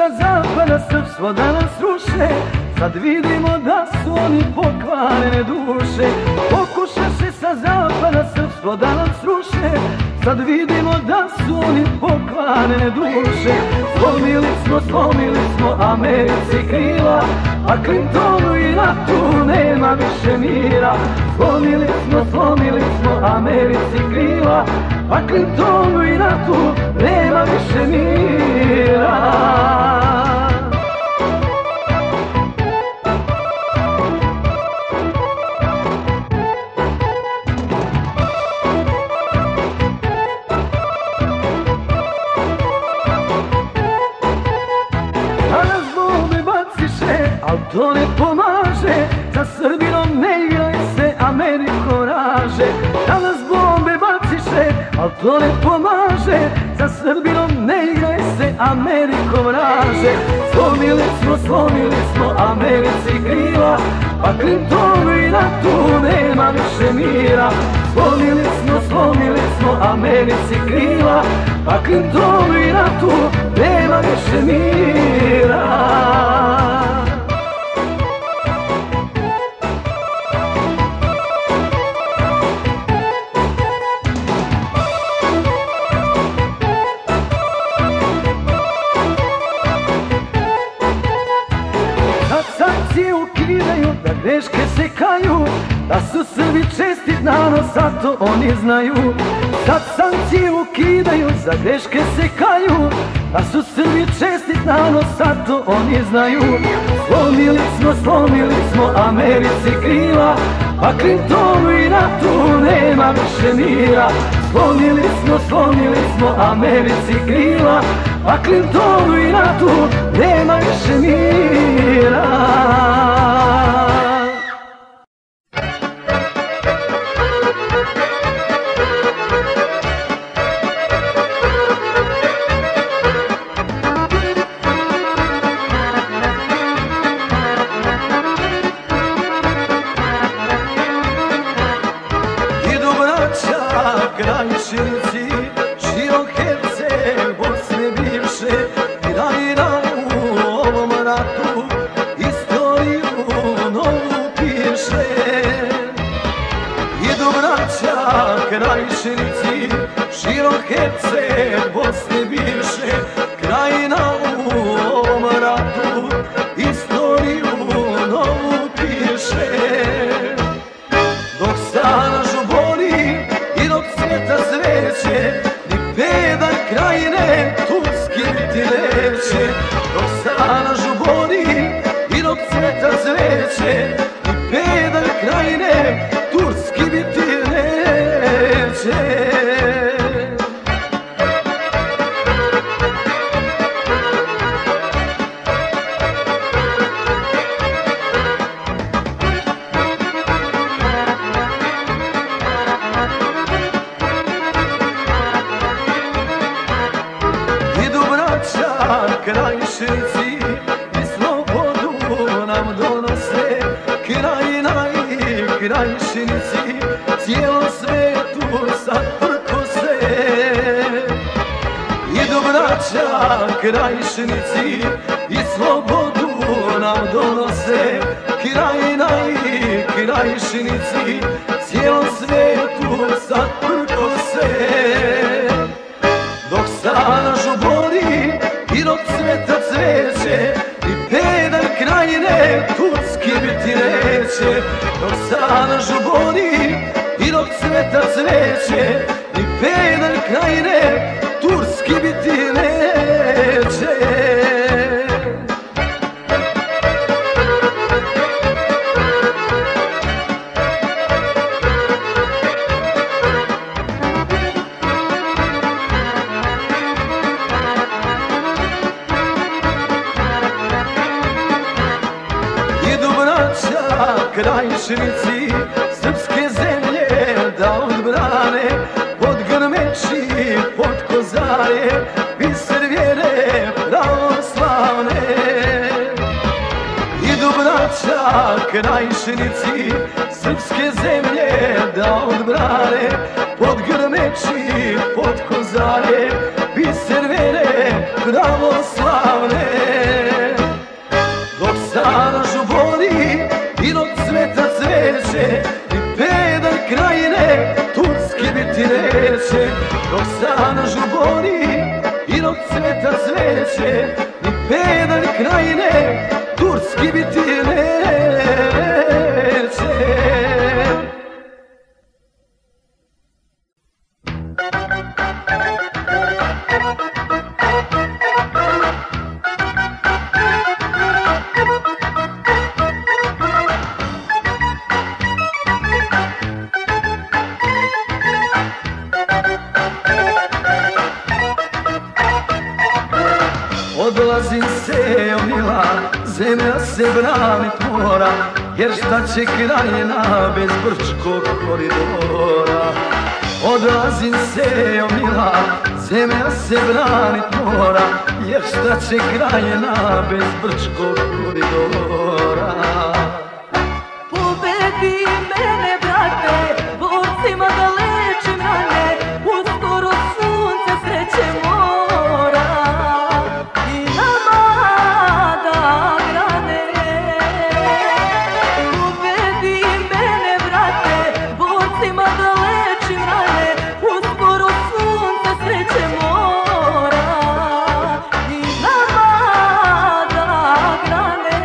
sa zapada srpstvo da nas ruše, sad vidimo da su oni pokvarene duše. Pokušaše sa zapada srpstvo da nas ruše, sad vidimo da su oni pokvarene duše. Slomili smo Americi krila, a Clintonu i NATO nema više mira. Slomili smo Americi krila, a Clintonu i NATO nema više mira. Al to ne pomaže, sa Srbinom ne igraj se, Ameriko raže. Danas bombe baciše, al to ne pomaže, sa Srbinom ne igraj se, Ameriko raže. Slomili smo Americi krila, a Clintonu i NATO nema više mira. Slomili smo Americi krila, a Clintonu i NATO nema više mira. Sankcije ukidaju, da greške se kaju, da su Srbi čestit narod, a to oni znaju. Sad sankcije ukidaju, za greške se kaju, da su Srbi čestit narod, a to oni znaju. Slomili smo Americi krila, a Clintonu i NATO nema više mira. Slomili smo Americi krila, a Clintonu i NATO nema više mira. Idu braća Krajinci, širom Herceg Bosne bivše, Krajina u ovom ratu istoriju novu piše. Idu braća Krajinci, širom Herceg Bosne bivše, Krajina u ovom ratu istoriju novu piše. Dok stana žubori i dok cvjeta cveće, ni pedalj Krajine turski biti neće. Dok stana žubori i dok cvjeta cveće, ni pedalj Krajine turski biti neće. Krajinci i slobodu nam donose, Krajina i Krajinci cijelom svetu sad prkose. Idu braća Krajinci i slobodu nam donose, Krajina i Krajinci cijelom svetu sad prkose. Dok stana žubori i dok cvjeta cveće, ni pedalj Krajine turski biti neće. Dok stana žubori i dok cvjeta cveće, ni pedalj Krajine turski biti neće. Krajinci srpske zemlje da odbrane, pod grmeči, pod kozare, biser vjere pravoslavne. Idu braća Krajinci srpske zemlje da odbrane, pod grmeči, pod kozare, biser vjere pravoslavne. neće ni pedalj krajine turski biti neće. Odlazim se omila, zemlja se branit mora, jer šta će krajina bez Brčkog koridora. Odlazim se omila, zemlja se branit mora, jer šta će krajina bez Brčkog koridora. Pobedi mene, brate, borcima da lečim rane, uskoro sunce sreće mora i nama da grane. Pobedi mene, brate, borcima da lečim rane, uskoro sunce sreće mora i nama da grane.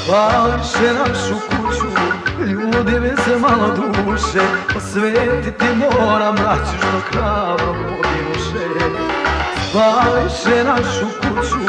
Spališe našu kuću, ljudi bez malo duše, osvetiti moram, braću što hrabro poginuše. Spališe našu kuću,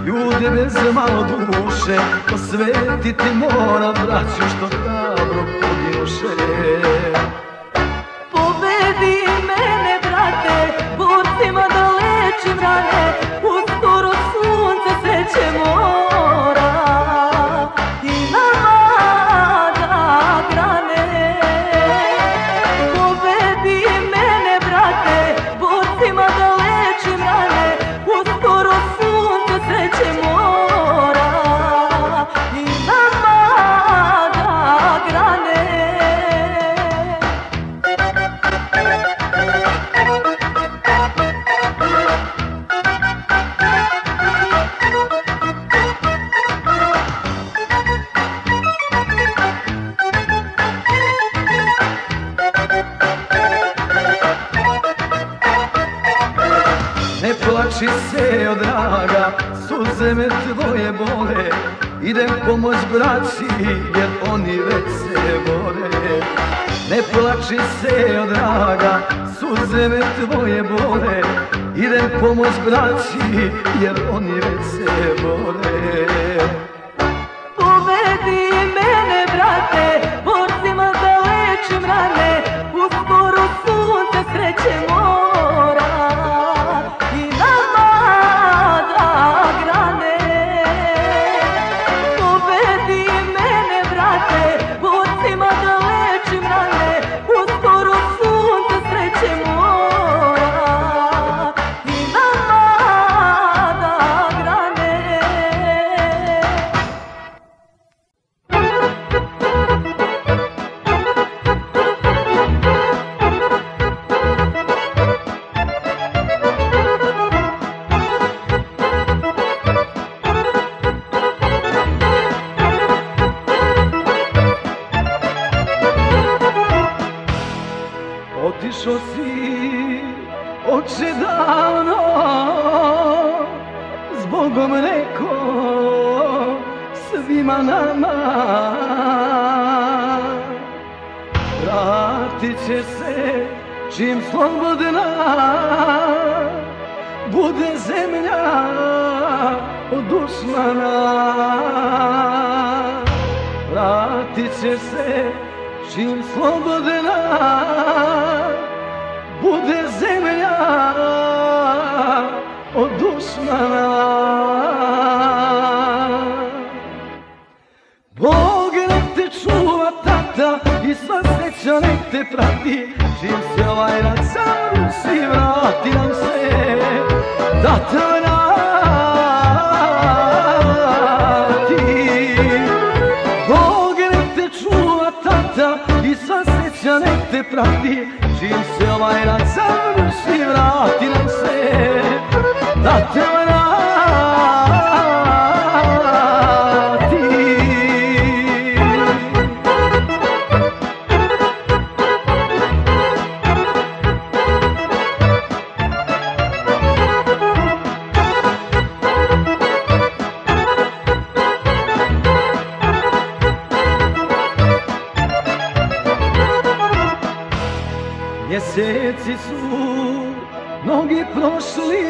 ljudi bez malo duše, osvetiti moram, braću što hrabro poginuše. Pobedi mene, brate, borcima da lečim rane, uskoro sunce sreće mora i nama da grane. Pobedi mene, brate, borcima da lečim rane, uskoro sunce sreće mora i nama da grane. Ne plači se, o draga, suze me tvoje bole, idem pomoć braći jer oni već se bore. Ne plači se, o draga, suze me tvoje bole, idem pomoć braći jer oni već se bore. Pobedi mene, brate, borcima da lečim rane, uskoro sunce sreće mora i nama da grane. Pobedi mene, brate, borcima da lečim rane, uskoro sunce sreće mora i nama da grane. Otišo si, oče, davno, zbogom reko svima nama. Vratit će se čim slobodna bude zemlja od dušmana. Vratit će se čim slobodna bude zemlja od dušmana. Bog nek te čuva, tata, i sva sreća nek te prati, čim se ovaj rat završi, vrati nam se, tata, vrati. Bog nek te čuva, tata, i sva sreća nek te prati, čim se ovaj rat završi, vrati nam se da te vrati. Mjeseci su mnogi prošli,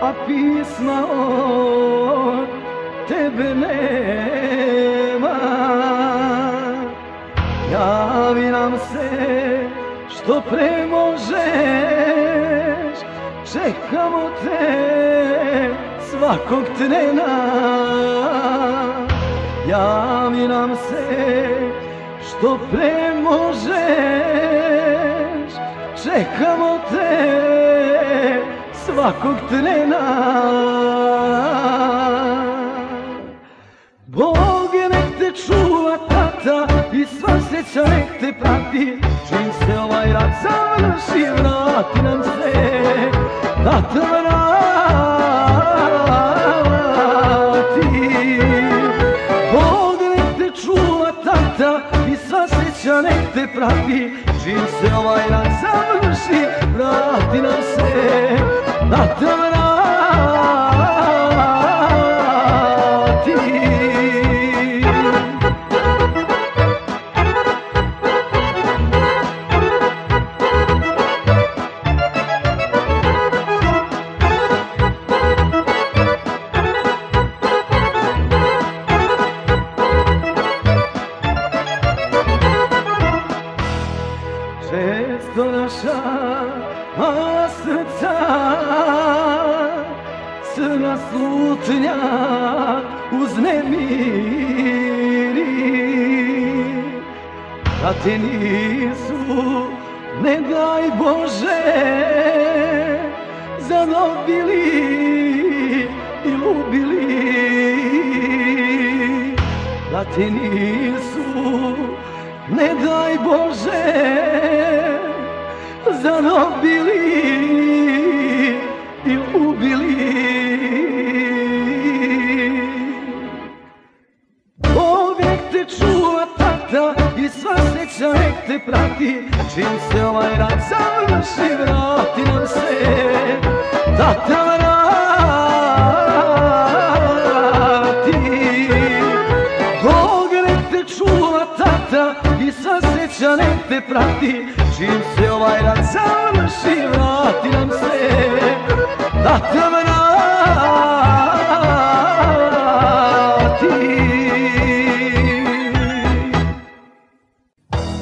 a pisma od tebe nema. Javi nam se što pre možeš, čekamo te svakog trena. Javi nam se što pre možeš, čekamo te svakog trena. Bog nek te čuva, tata, i sva sreća nek te prati. Čim se ovaj rat završi, vrati nam se da te vrati. Bog nek te čuva, tata, i sva sreća nek te prati. Čim se ovaj rat završi, vrati nam se da te vrati. Često naša mala srca crna slutnja uznemiri, da te nisu, ne daj Bože, zadobili i ljubili. Da te nisu, ne daj Bože, zarobili i ubili. Bog nek te čuva, tata, i sva sreća nek te prati. Čim se ovaj rat završi, vrati nam se da te vrati. Bog nek te čuva, tata, i sva sreća nek te prati. Čim se ovaj rat završi, vrati nam se da te vrati.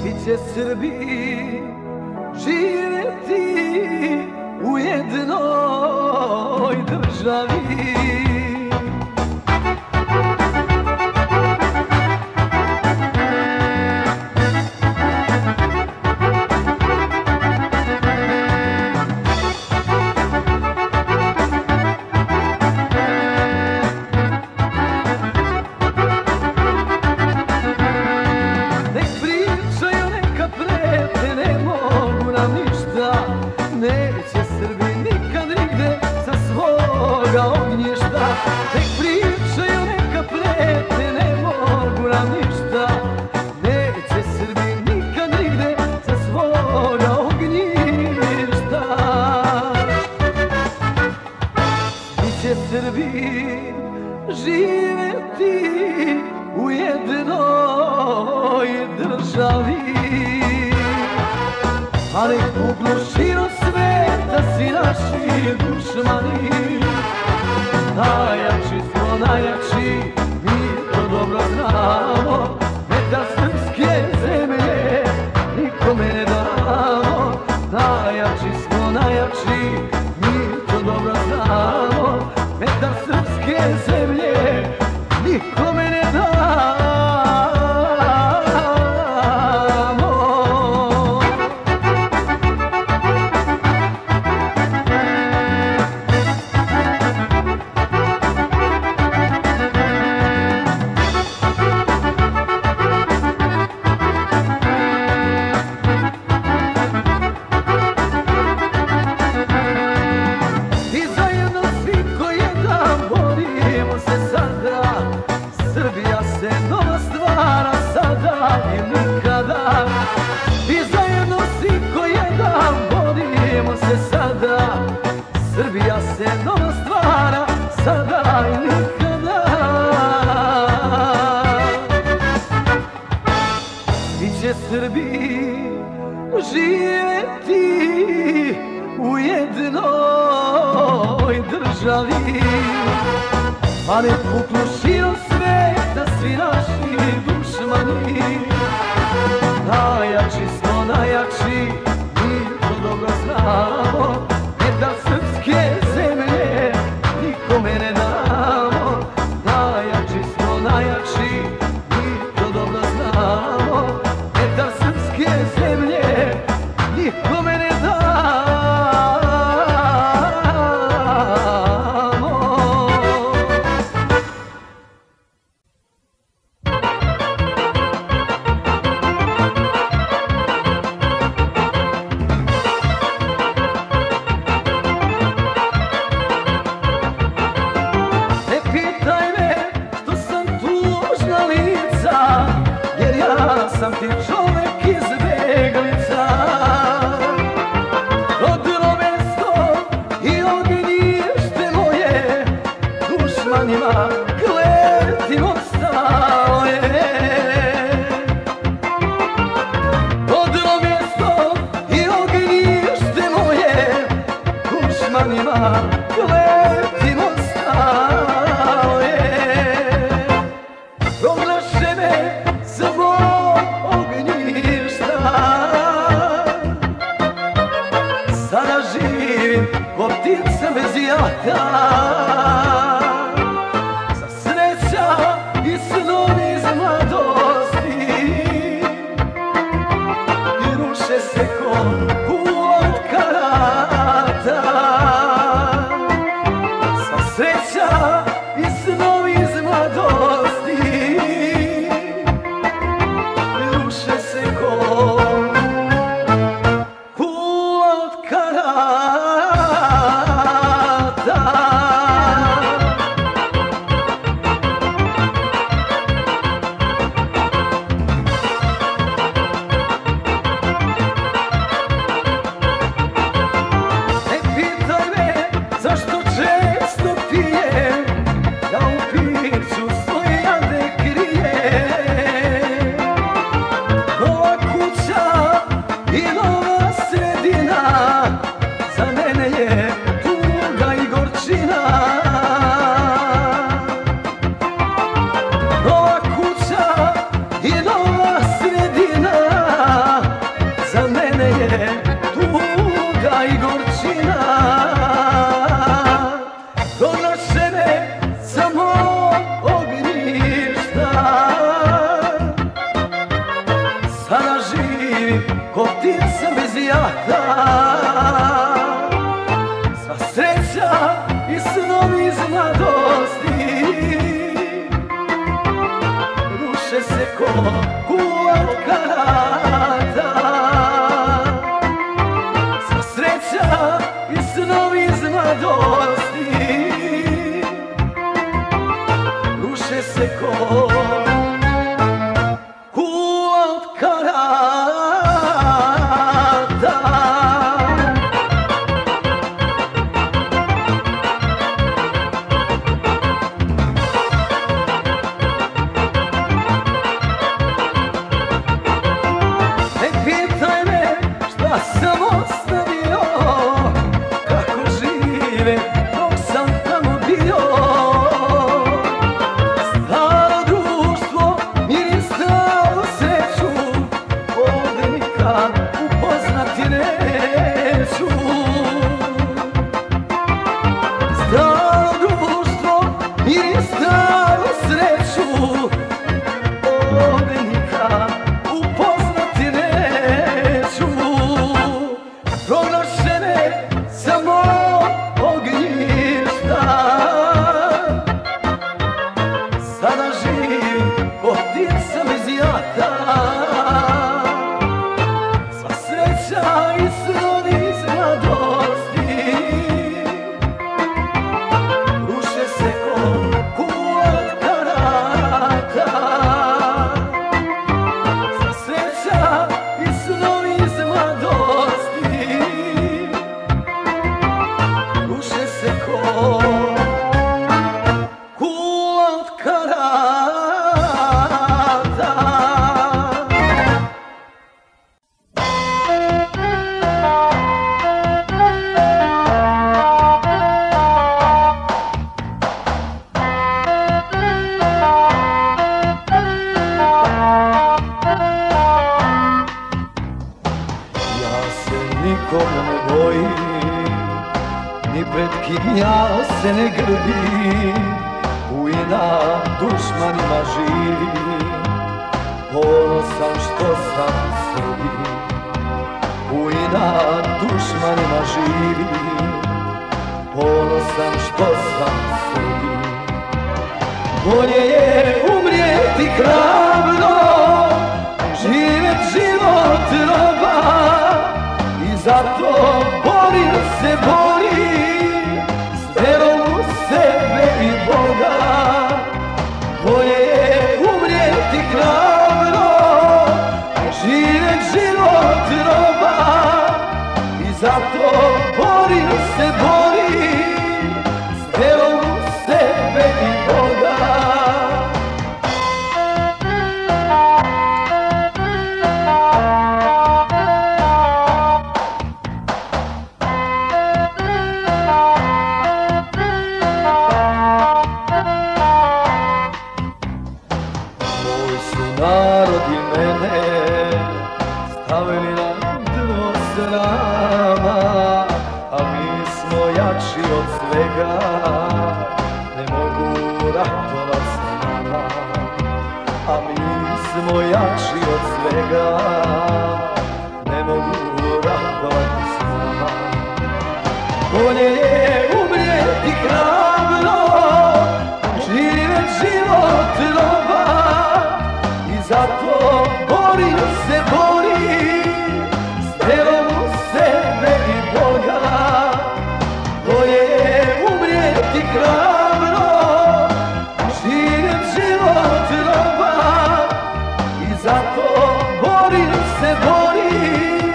Svi će Srbi živjeti u jednoj državi. Neće Srbi nikad nigde sa svoga ognjišta. Nek pričaju, neka prete, ne mogu nam ništa. Neće Srbi nikad nigde sa svoga ognjišta. Svi će Srbi živjeti u jednoj državi. A nek puknu širom sveta svi naši dušmani. Najjači smo, najjači, mi to dobro znamo. Metar srpske zemlje nikome ne damo. Najjači smo, najjači, mi to dobro znamo. Metar srpske zemlje nikome ne damo. se sada, Srbija se nova stvara, sada i nikada. Biće Srbi živjeti u jednoj državi, pa ne puknu širom sveta svi naši dušmani. Najjači smo, najjači, mi to dobro znamo, ne da srpske zemlje nikome ne damo. Najjači smo, najjači, mi to dobro znamo, ne da srpske zemlje nikome ne damo. Sam ti čovek izbeglica, rodilo mesto i ognjište moje, dušmanima kletim ostalo je. Rodilo mesto i ognjište moje, dušmanima kletim ostalo je. Proglašene za sada živim ko ptica bez jata, za sreća i snovi iz mladosti, i ruše se ko kula od karata. Za sreća i snovi iz mladosti, i ruše se ko ko ptica bez jata, sva sreća i snovi iz mladosti, ruše se ko kula od karata. Sva sreća i snovi iz mladosti, ruše se ko kula od karata. Sam ostavio kako žive dok sam tamo bio. Staro društvo mi je stalo sreću, ovdje nikad upoznati neću. Staro društvo mi je stalo sreću, ovdje nikad upoznati neću. Ja se nikom ne bojim, ni pred kim ja se ne grbim, u inat dušmanima živim, ponosan što sam Srbin. U inat dušmanima živim, ponosan što sam Srbin. Bolje je umrijeti hrabro, živjet život roba, i zato borim se, borim s verom u sebe i Boga. Bolje je umrijeti hrabro, živjet život roba, i zato borim se, borim s verom u sebe i Boga. Moj su narod i mene stavili na dno srama, a mi smo jači od svega, ne mogu ratovat s nama. A mi smo jači od svega, ne mogu ratovat s nama. Bolje je umrijeti hrabro, živjet život roba, i zato borim se, borim s verom u sebe i Boga. Bolje je umrijeti hrabro, živjet život roba, i zato borim se, borim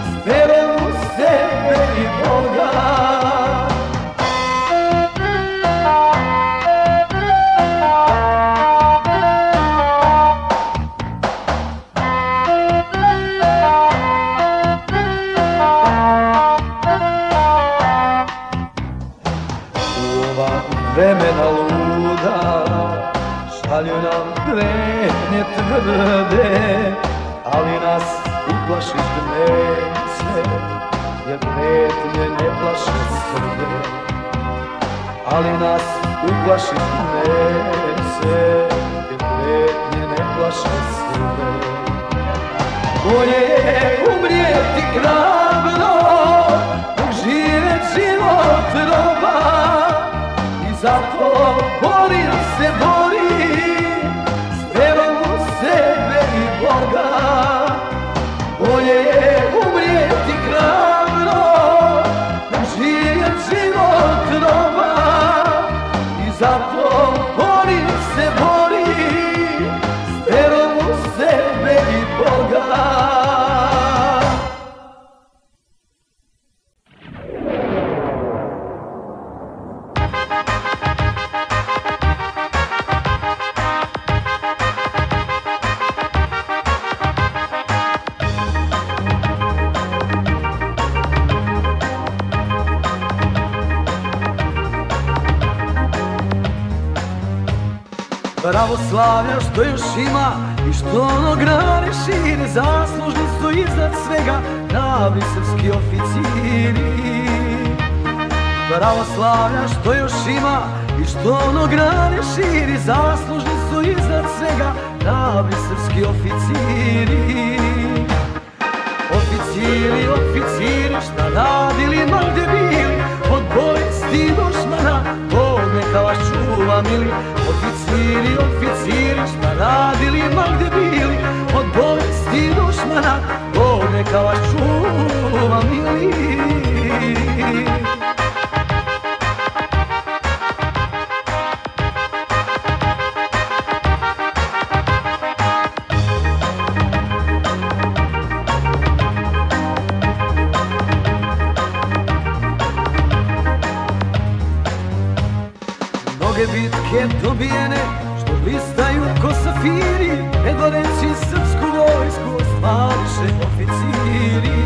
s verom u sebe i Boga. Vremena luda šalju nam prijetnje tvrde, ali nas uplašit neće, jer prijetnje ne plaše Srbe. Ali nas uplašit neće, jer prijetnje ne plaše Srbe. Bolje je umrijeti hrabro, živjet život roba, zato borim se, borim s verom u sebe i Boga. Bolje je umrijeti hrabro, živjet život roba, i zato borim se, borim s verom u sebe i Boga. Pravoslavlja što još ima i što ono grane šire, zaslužni su iznad svega pravi srpski oficiri. Pravoslavlja što još ima i što ono grane širi, zaslužni su iznad svega pravi srpski oficiri. Oficiri, oficiri, šta radili, ma gde bili, od bolesti dušmana, Bog neka vas čuva mili. Oficiri, oficiri, šta radili, ma gde bili, od bolesti dušmana, Bog neka vas čuva mili. Mnoge bitke dobijene, što blistaju ko safiri, predvodeći srpsku vojsku ostvariše oficiri.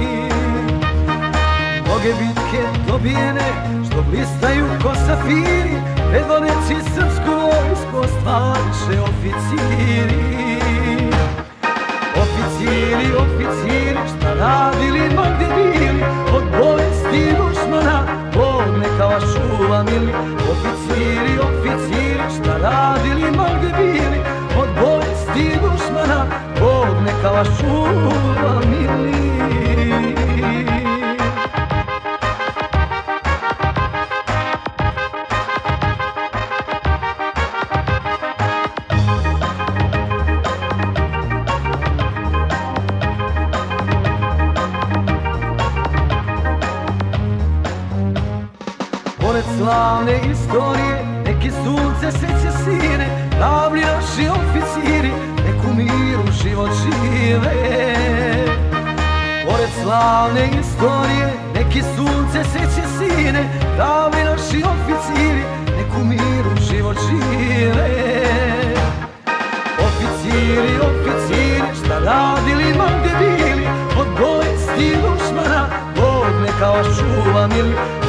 Mnoge bitke dobijene, što blistaju ko safiri, predvodeći srpsku vojsku ostvariše oficiri. Oficiri, oficiri, šta radili pored slavne istorije, neki sunce seće sine, davni naši oficiri, nek u miru život žive. Pored slavne istorije, neki sunce seće sine, davni naši oficiri, nek u miru život žive. Oficiri, oficiri, šta radili ma gde bili, od bolesti dušmana, Bog neka vas čuva mili.